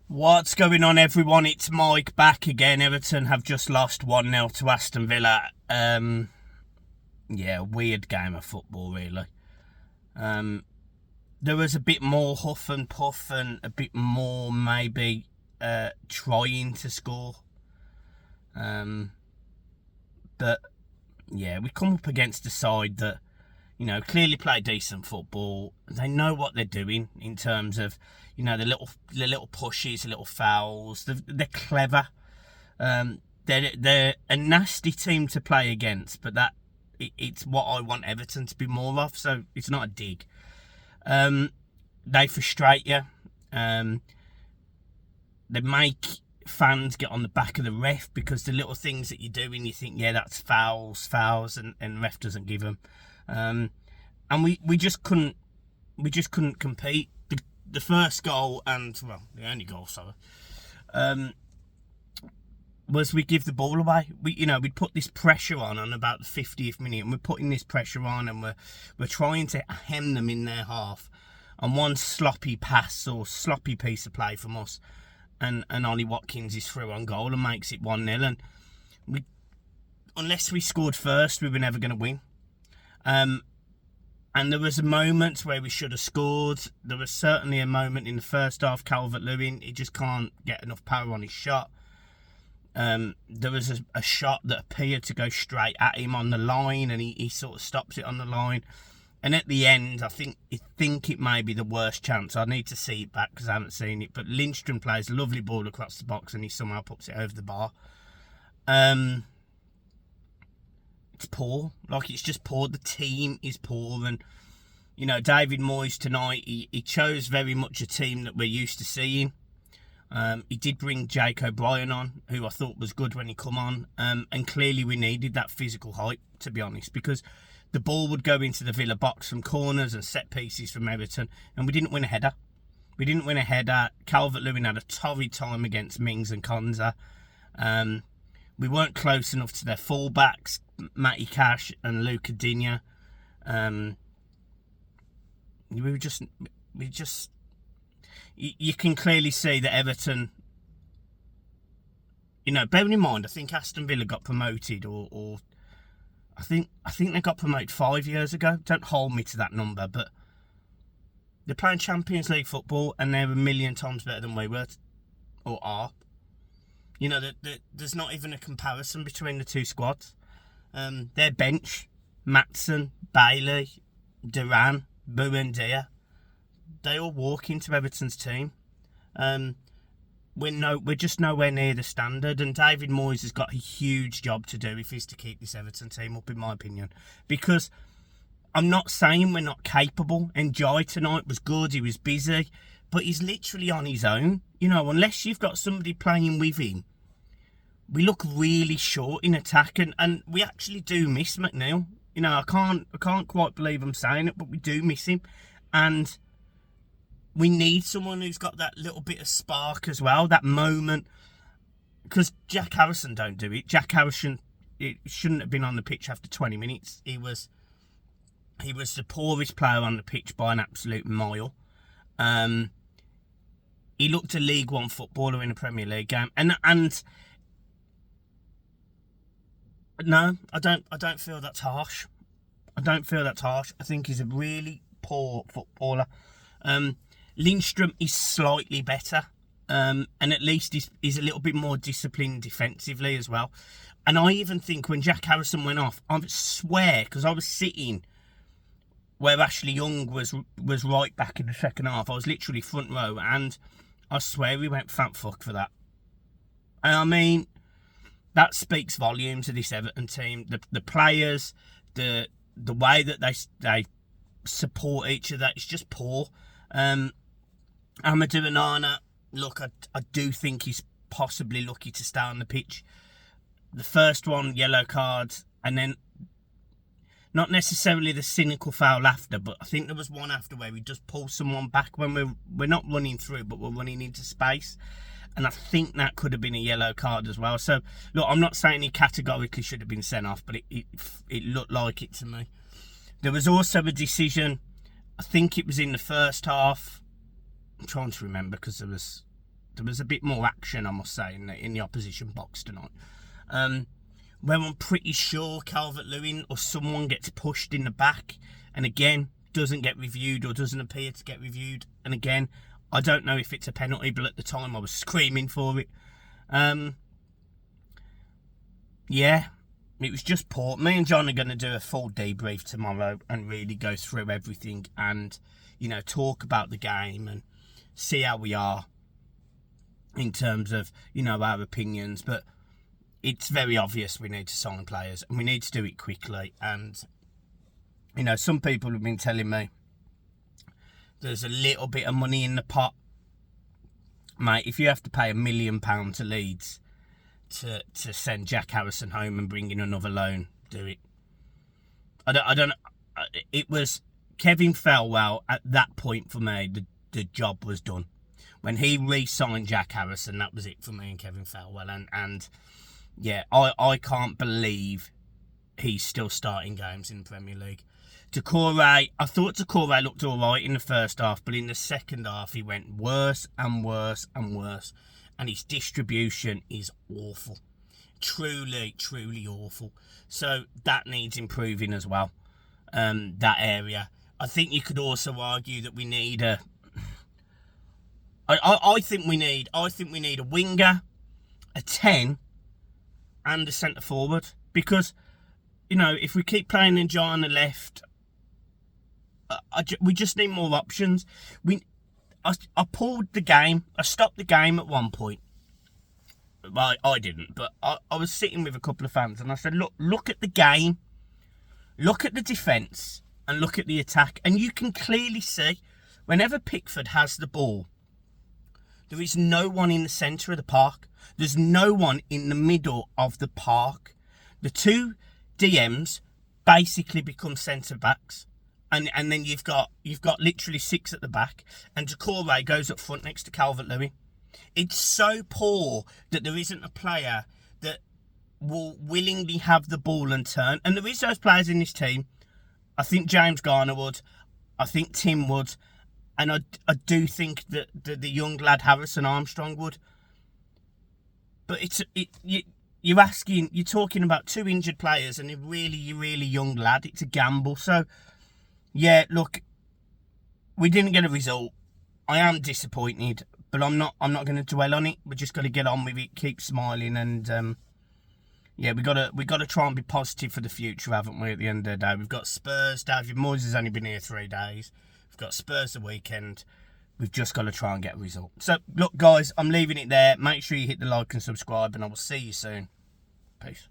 What's going on, everyone? It's Mike back again. Everton have just lost 1-0 to Aston Villa. Weird game of football, really. There was a bit more huff and puff and a bit more maybe trying to score. But yeah, we come up against a side that, clearly play decent football. They know what they're doing in terms of, the little pushes, the little fouls. They're clever. They're a nasty team to play against, but it's what I want Everton to be more of. So it's not a dig. They frustrate you. They make fans get on the back of the ref because the little things that you're doing, you think, yeah, that's fouls, and the ref doesn't give them. And we just couldn't compete. The first goal the only goal, was we give the ball away. We'd put this pressure on about the 50th minute, and we're putting this pressure on, and we're trying to hem them in their half. And one sloppy pass or sloppy piece of play from us, and Ollie Watkins is through on goal and makes it 1-0. And unless we scored first, we were never going to win. And there was a moment where we should have scored. There was certainly a moment in the first half, Calvert-Lewin, he just can't get enough power on his shot. There was a shot that appeared to go straight at him on the line, and he sort of stops it on the line. And at the end, I think it may be the worst chance. I need to see it back because I haven't seen it. But Lindstrom plays a lovely ball across the box, and he somehow puts it over the bar. It's poor. It's just poor. The team is poor. And, David Moyes tonight, he chose very much a team that we're used to seeing. He did bring Jake O'Brien on, who I thought was good when he come on. And clearly we needed that physical height, to be honest, because the ball would go into the Villa box from corners and set pieces from Everton, and we didn't win a header. Calvert-Lewin had a torrid time against Mings and Konza. We weren't close enough to their fullbacks, Matty Cash and Luca Digne. You can clearly see that Everton, bearing in mind, I think Aston Villa got promoted, or I think they got promoted 5 years ago. Don't hold me to that number, but they're playing Champions League football, and they're a million times better than we were, or are. There's not even a comparison between the two squads. Their bench, Matson, Bailey, Duran, Buendia, they all walk into Everton's team. We're just nowhere near the standard, and David Moyes has got a huge job to do if he's to keep this Everton team up, in my opinion. Because I'm not saying we're not capable. Njai tonight was good, he was busy, but he's literally on his own. Unless you've got somebody playing with him, we look really short in attack, and we actually do miss McNeil. I can't quite believe I'm saying it, but we do miss him, and we need someone who's got that little bit of spark as well, that moment. Because Jack Harrison don't do it. Jack Harrison, it shouldn't have been on the pitch after 20 minutes. He was the poorest player on the pitch by an absolute mile. He looked a League One footballer in a Premier League game, and no, I don't feel that's harsh. I think he's a really poor footballer. Lindstrom is slightly better, and at least he's a little bit more disciplined defensively as well. And I even think when Jack Harrison went off, I swear, because I was sitting where Ashley Young was right back in the second half, I was literally front row, and I swear we went fat fuck for that. And I mean, that speaks volumes of this Everton team. The players, the way that they support each other, it's just poor. Amadou Onana, look, I do think he's possibly lucky to stay on the pitch. The first one, yellow card, and then not necessarily the cynical foul after, but I think there was one after where we just pull someone back when we're not running through, but we're running into space. And I think that could have been a yellow card as well. So, look, I'm not saying he categorically should have been sent off, but it looked like it to me. There was also a decision, I think it was in the first half. I'm trying to remember because there was There was a bit more action, I must say, in the opposition box tonight. Where I'm pretty sure Calvert-Lewin or someone gets pushed in the back, and again, doesn't get reviewed or doesn't appear to get reviewed. And again, I don't know if it's a penalty, but at the time I was screaming for it. Yeah, it was just poor. Me and John are going to do a full debrief tomorrow and really go through everything and, you know, talk about the game and see how we are in terms of, you know, our opinions. But it's very obvious we need to sign players and we need to do it quickly. And, you know, some people have been telling me there's a little bit of money in the pot. Mate, if you have to pay £1 million to Leeds to send Jack Harrison home and bring in another loan, do it. I don't. It was Kevin Felwell at that point for me. The job was done when he re-signed Jack Harrison. That was it for me and Kevin Felwell. And yeah, I can't believe he's still starting games in the Premier League. Doucouré, I thought Doucouré looked all right in the first half, but in the second half he went worse and worse and worse. And his distribution is awful. Truly, truly awful. So that needs improving as well. That area. I think you could also argue that we need a... I think we need a winger, a 10, and a centre forward. Because, you know, if we keep playing Njai on the left, we just need more options. I pulled the game. I stopped the game at one point. Well, I didn't, but I was sitting with a couple of fans and I said, look at the game, look at the defence, and look at the attack. And you can clearly see, whenever Pickford has the ball, there is no one in the centre of the park. There's no one in the middle of the park. The two DMs basically become centre-backs. And then you've got literally 6 at the back, and Doucouré goes up front next to Calvert-Lewin. It's so poor that there isn't a player that will willingly have the ball and turn. And there is those players in this team. I think James Garner would. I think Tim would. And I do think that the young lad Harrison Armstrong would. But you're talking about 2 injured players and a really young lad. It's a gamble. So, yeah, look, we didn't get a result. I am disappointed, but I'm not going to dwell on it. We're just going to get on with it, keep smiling, and yeah, we got to try and be positive for the future, haven't we? At the end of the day, we've got Spurs. David Moyes has only been here 3 days. We've got Spurs the weekend. We've just got to try and get a result. So, look, guys, I'm leaving it there. Make sure you hit the like and subscribe, and I will see you soon. Peace.